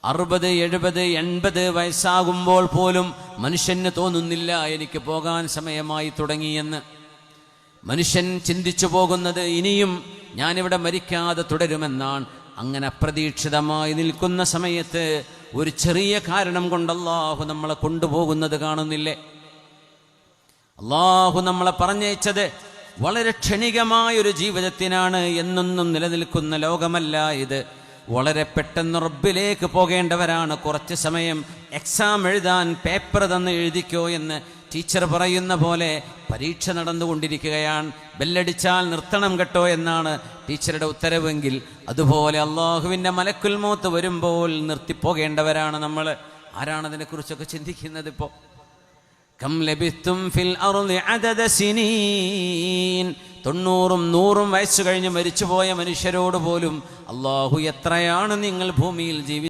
60, 70, 80 വയസ്സാകുമ്പോൾ പോലും മനുഷ്യന് തോന്നുന്നില്ല എനിക്ക് പോകാൻ സമയമായി തുടങ്ങിയെന്ന്. മനുഷ്യൻ ചിന്തിച്ചു പോകുന്നത് ഇനിയും ഞാനിവിടെ മരിക്കാതെ തുടരുമെന്നാണ്. അങ്ങനെ അപ്രതീക്ഷിതമായി നിൽക്കുന്ന സമയത്ത് ഒരു ചെറിയ കാരണം കൊണ്ട് അല്ലാഹു നമ്മളെ കൊണ്ടുപോകുന്നത് കാണുന്നില്ലേ? അല്ലാഹു നമ്മളെ പറഞ്ഞയച്ചത് വളരെ ക്ഷണികമായൊരു ജീവിതത്തിനാണ്. എന്നൊന്നും നിലനിൽക്കുന്ന ലോകമല്ല ഇത്. വളരെ പെട്ടെന്ന് റബ്ബിലേക്ക് പോകേണ്ടവരാണ്. കുറച്ച് സമയം എക്സാം എഴുതാൻ പേപ്പർ തന്ന് എഴുതിക്കോ എന്ന് ടീച്ചർ പറയുന്ന പോലെ പരീക്ഷ നടന്നുകൊണ്ടിരിക്കുകയാണ്. ബെല്ലടിച്ചാൽ നിർത്തണം കേട്ടോ എന്നാണ് ടീച്ചറുടെ ഉത്തരവെങ്കിൽ, അതുപോലെ അള്ളാഹുവിൻ്റെ മലക്കുൽ മൗത്ത് വരുമ്പോൾ നിർത്തിപ്പോകേണ്ടവരാണ് നമ്മൾ. ആരാണതിനെക്കുറിച്ചൊക്കെ ചിന്തിക്കുന്നത്? ഇപ്പോൾ കം ലബിത്തും ഫിൽ അർളി അദദ സിനീൻ, 90ഉം 100ഉം വയസ്സ് കഴിഞ്ഞ് മരിച്ചുപോയ മനുഷ്യരോട് പോലും അള്ളാഹു എത്രയാണ് നിങ്ങൾ ഭൂമിയിൽ